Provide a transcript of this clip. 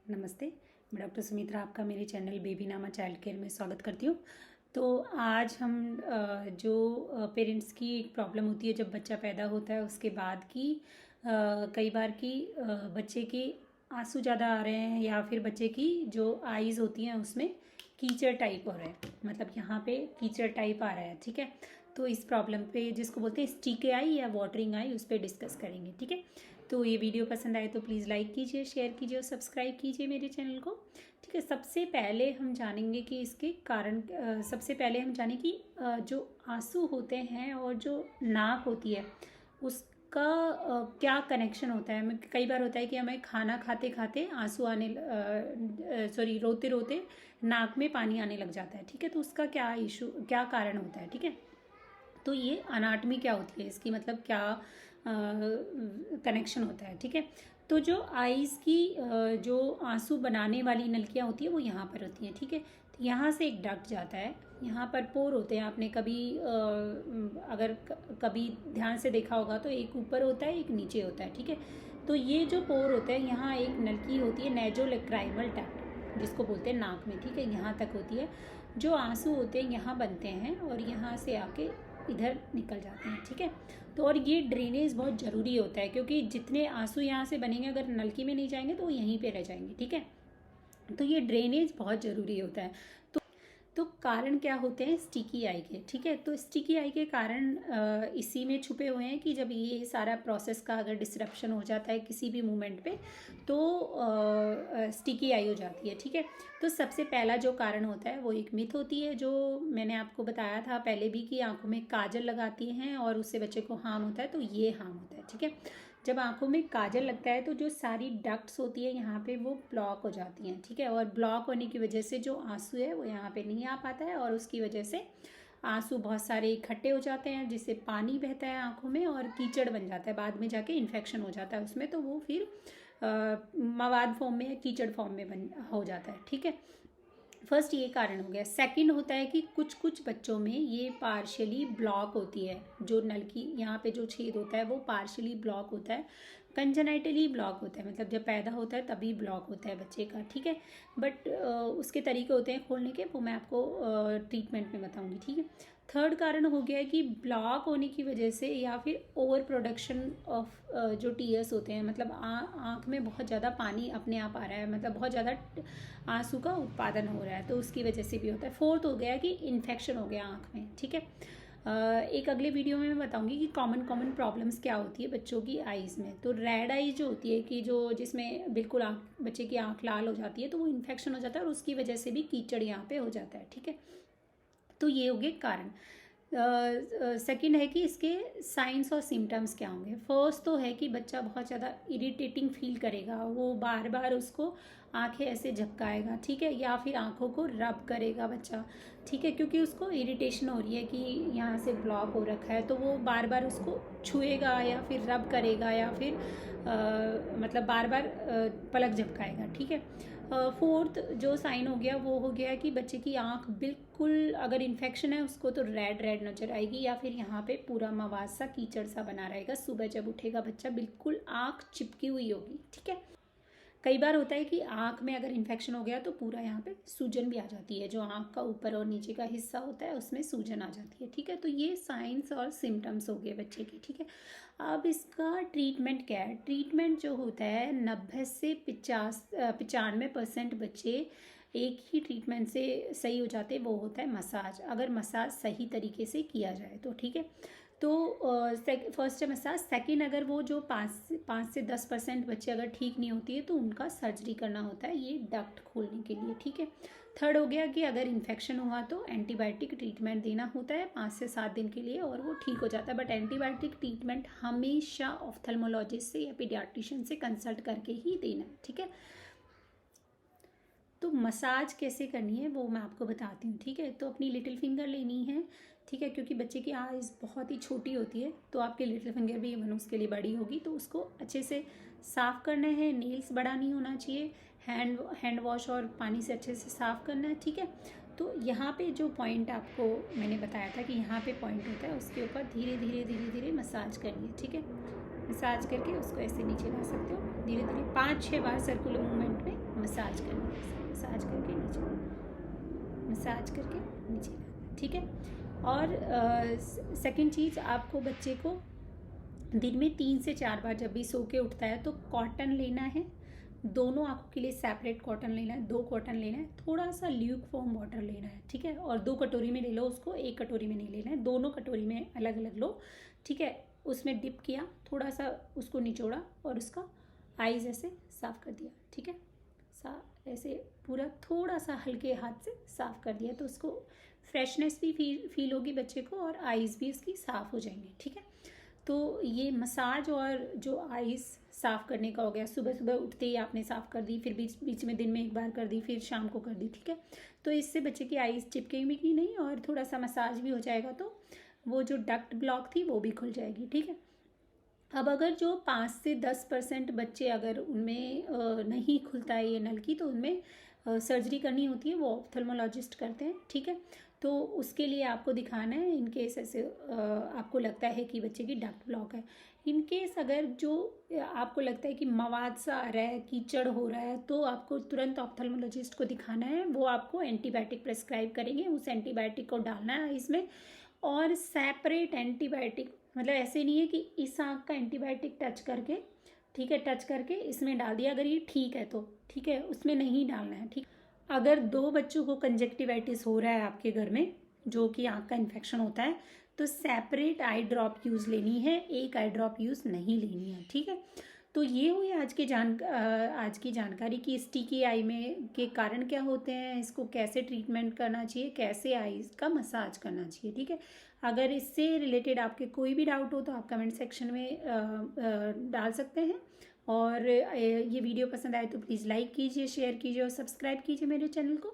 नमस्ते। मैं डॉक्टर सुमित्रा आपका मेरे चैनल बेबी नामा चाइल्ड केयर में स्वागत करती हूँ। तो आज हम जो पेरेंट्स की एक प्रॉब्लम होती है जब बच्चा पैदा होता है उसके बाद की कई बार की बच्चे के आंसू ज़्यादा आ रहे हैं या फिर बच्चे की जो आईज़ होती हैं उसमें कीचड़ टाइप हो रहा है, मतलब यहाँ पे कीचड़ टाइप आ रहा है। ठीक है, तो इस प्रॉब्लम पे जिसको बोलते हैं स्टिकी आई या वाटरिंग आई उस पर डिस्कस करेंगे। ठीक है, तो ये वीडियो पसंद आए तो प्लीज़ लाइक कीजिए, शेयर कीजिए और सब्सक्राइब कीजिए मेरे चैनल को। ठीक है, सबसे पहले हम जानेंगे कि इसके कारण सबसे पहले हम जानें कि जो आंसू होते हैं और जो नाक होती है उसका क्या कनेक्शन होता है। कई बार होता है कि हमें खाना खाते खाते आंसू आने रोते रोते नाक में पानी आने लग जाता है। ठीक है, तो उसका क्या कारण होता है। ठीक है, तो ये अनाटमी क्या होती है इसकी, मतलब क्या कनेक्शन होता है। ठीक है, तो जो आईज़ की जो आंसू बनाने वाली नलकियाँ होती है वो यहाँ पर होती हैं। ठीक है, तो यहाँ से एक डक्ट जाता है, यहाँ पर पोर होते हैं। आपने कभी अगर कभी ध्यान से देखा होगा तो एक ऊपर होता है एक नीचे होता है। ठीक है, तो ये जो पोर होते हैं यहाँ एक नलकी होती है नेजोलैक्राइमल डक्ट जिसको बोलते हैं नाक में। ठीक है, यहाँ तक होती है। जो आंसू होते हैं यहाँ बनते हैं और यहाँ से आके इधर निकल जाते हैं। ठीक है, तो और ये ड्रेनेज बहुत ज़रूरी होता है क्योंकि जितने आंसू यहाँ से बनेंगे अगर नलकी में नहीं जाएंगे तो वो यहीं पे रह जाएंगे। ठीक है, तो ये ड्रेनेज बहुत ज़रूरी होता है। तो कारण क्या होते हैं स्टिकी आई के। ठीक है, तो स्टिकी आई के कारण इसी में छुपे हुए हैं कि जब ये सारा प्रोसेस का अगर डिसरप्शन हो जाता है किसी भी मूवमेंट पे तो स्टिकी आई हो जाती है। ठीक है, तो सबसे पहला जो कारण होता है वो एक मिथ होती है जो मैंने आपको बताया था पहले भी कि आंखों में काजल लगाती हैं और उससे बच्चे को हार्म होता है, तो ये हार्म होता है। ठीक है, जब आंखों में काजल लगता है तो जो सारी डक्ट्स होती है यहाँ पे वो ब्लॉक हो जाती हैं। ठीक है, और ब्लॉक होने की वजह से जो आंसू है वो यहाँ पे नहीं आ पाता है और उसकी वजह से आंसू बहुत सारे इकट्ठे हो जाते हैं जिससे पानी बहता है आंखों में और कीचड़ बन जाता है, बाद में जाके इन्फेक्शन हो जाता है उसमें, तो वो फिर मवाद फॉर्म में या कीचड़ फॉर्म में हो जाता है। ठीक है, फर्स्ट ये कारण हो गया। सेकंड होता है कि कुछ कुछ बच्चों में ये पार्शियली ब्लॉक होती है, जो नलकी यहाँ पे जो छेद होता है वो पार्शियली ब्लॉक होता है, कंजेनाइटली ब्लॉक होता है, मतलब जब पैदा होता है तभी ब्लॉक होता है बच्चे का। ठीक है, बट उसके तरीके होते हैं खोलने के, वो मैं आपको ट्रीटमेंट में बताऊंगी। ठीक है, थर्ड कारण हो गया है कि ब्लॉक होने की वजह से या फिर ओवर प्रोडक्शन ऑफ जो टीयर्स होते हैं, मतलब आँख में बहुत ज़्यादा पानी अपने आप आ रहा है, मतलब बहुत ज़्यादा आंसू का उत्पादन हो रहा है, तो उसकी वजह से भी होता है। फोर्थ हो गया कि इन्फेक्शन हो गया आँख में। ठीक है, एक अगले वीडियो में मैं बताऊंगी कि कॉमन प्रॉब्लम्स क्या होती है बच्चों की आईज़ में। तो रेड आई जो होती है कि जो जिसमें बिल्कुल बच्चे की आँख लाल हो जाती है तो वो इन्फेक्शन हो जाता है और उसकी वजह से भी कीचड़ यहाँ पे हो जाता है। ठीक है, तो ये हो गए कारण। सेकंड है कि इसके साइंस और सिम्टम्स क्या होंगे। फर्स्ट तो है कि बच्चा बहुत ज़्यादा इरिटेटिंग फील करेगा, वो बार बार उसको आंखें ऐसे झपकाएगा। ठीक है, या फिर आंखों को रब करेगा बच्चा। ठीक है, क्योंकि उसको इरिटेशन हो रही है कि यहाँ से ब्लॉक हो रखा है, तो वो बार बार उसको छुएगा या फिर रब करेगा या फिर मतलब बार बार पलक झपकाएगा। ठीक है, फोर्थ जो साइन हो गया वो हो गया कि बच्चे की आंख बिल्कुल, अगर इन्फेक्शन है उसको तो रेड रेड नजर आएगी या फिर यहाँ पे पूरा मवाद सा कीचड़ सा बना रहेगा। सुबह जब उठेगा बच्चा बिल्कुल आंख चिपकी हुई होगी। ठीक है, कई बार होता है कि आँख में अगर इन्फेक्शन हो गया तो पूरा यहाँ पे सूजन भी आ जाती है, जो आँख का ऊपर और नीचे का हिस्सा होता है उसमें सूजन आ जाती है। ठीक है, तो ये साइंस और सिम्टम्स हो गए बच्चे के। ठीक है, अब इसका ट्रीटमेंट क्या है। ट्रीटमेंट जो होता है 90 से 95% बच्चे एक ही ट्रीटमेंट से सही हो जाते हैं, वो होता है मसाज। अगर मसाज सही तरीके से किया जाए तो। ठीक है, तो फर्स्ट है मसाज। सेकंड, अगर वो जो 5 से 10% बच्चे अगर ठीक नहीं होती है तो उनका सर्जरी करना होता है ये डक्ट खोलने के लिए। ठीक है, थर्ड हो गया कि अगर इन्फेक्शन हुआ तो एंटीबायोटिक ट्रीटमेंट देना होता है 5 से 7 दिन के लिए और वो ठीक हो जाता है। बट एंटीबायोटिक ट्रीटमेंट हमेशा ऑफ्थल्मोलॉजिस्ट से या पीडियाट्रिशियन से कंसल्ट करके ही देना है। ठीक है, तो मसाज कैसे करनी है वो मैं आपको बताती हूँ। ठीक है, तो अपनी लिटिल फिंगर लेनी है। ठीक है, क्योंकि बच्चे की आईज बहुत ही छोटी होती है तो आपकी लिटिल फिंगर भी इवन उसके लिए बड़ी होगी, तो उसको अच्छे से साफ़ करना है। नेल्स बड़ा नहीं होना चाहिए। हैंड वॉश और पानी से अच्छे से साफ़ करना है। ठीक है, तो यहाँ पे जो पॉइंट आपको मैंने बताया था कि यहाँ पे पॉइंट होता है, उसके ऊपर धीरे धीरे धीरे धीरे मसाज करनी है। ठीक है, मसाज करके उसको ऐसे नीचे ला सकते हो, धीरे धीरे 5-6 बार सर्कुलर मूवमेंट में मसाज करना है, मसाज करके नीचे, मसाज करके नीचे लाना, ठीक है। और सेकंड चीज़, आपको बच्चे को दिन में 3 से 4 बार जब भी सो के उठता है तो कॉटन लेना है, दोनों आँखों के लिए सेपरेट कॉटन लेना है, 2 कॉटन लेना है, थोड़ा सा ल्यूक फॉर्म वाटर लेना है, ठीक है। और 2 कटोरी में ले लो उसको, 1 कटोरी में नहीं लेना है, दोनों कटोरी में अलग अलग लो, ठीक है। उसमें डिप किया, थोड़ा सा उसको निचोड़ा और उसका आईज ऐसे साफ़ कर दिया, ठीक है। ऐसे पूरा थोड़ा सा हल्के हाथ से साफ़ कर दिया तो उसको फ्रेशनेस भी फील होगी बच्चे को और आईज़ भी उसकी साफ़ हो जाएंगी, ठीक है। तो ये मसाज और जो आईज़ साफ़ करने का हो गया, सुबह सुबह उठते ही आपने साफ़ कर दी, फिर बीच बीच में दिन में एक बार कर दी, फिर शाम को कर दी, ठीक है। तो इससे बच्चे की आईज़ चिपकेगी नहीं और थोड़ा सा मसाज भी हो जाएगा, तो वो जो डक्ट ब्लॉक थी वो भी खुल जाएगी, ठीक है। अब अगर जो 5 से 10% बच्चे अगर उनमें नहीं खुलता है ये नलकी, तो उनमें सर्जरी करनी होती है, वो ऑप्थेल्मोलॉजिस्ट करते हैं, ठीक है। तो उसके लिए आपको दिखाना है, इन केस ऐसे आपको लगता है कि बच्चे की डक्ट ब्लॉक है। इन केस अगर जो आपको लगता है कि मवाद सा आ रहा है, कीचड़ हो रहा है, तो आपको तुरंत ऑप्थेल्मोलॉजिस्ट को दिखाना है, वो आपको एंटीबायोटिक प्रेस्क्राइब करेंगे, उस एंटीबायोटिक को डालना है इसमें। और सेपरेट एंटीबायोटिक, मतलब ऐसे नहीं है कि इस आँख का एंटीबायोटिक टच करके, ठीक है, टच करके इसमें डाल दिया, अगर ये ठीक है तो ठीक है, उसमें नहीं डालना है, ठीक। अगर 2 बच्चों को कंजक्टिवाइटिस हो रहा है आपके घर में, जो कि आँख का इन्फेक्शन होता है, तो सेपरेट आई ड्रॉप यूज़ लेनी है, एक आई ड्रॉप यूज़ नहीं लेनी है, ठीक है। तो ये हुई आज की जानकारी कि स्टिकी आई में के कारण क्या होते हैं, इसको कैसे ट्रीटमेंट करना चाहिए, कैसे आईज का मसाज करना चाहिए, ठीक है। अगर इससे रिलेटेड आपके कोई भी डाउट हो तो आप कमेंट सेक्शन में डाल सकते हैं। और ये वीडियो पसंद आए तो प्लीज़ लाइक कीजिए, शेयर कीजिए और सब्सक्राइब कीजिए मेरे चैनल को।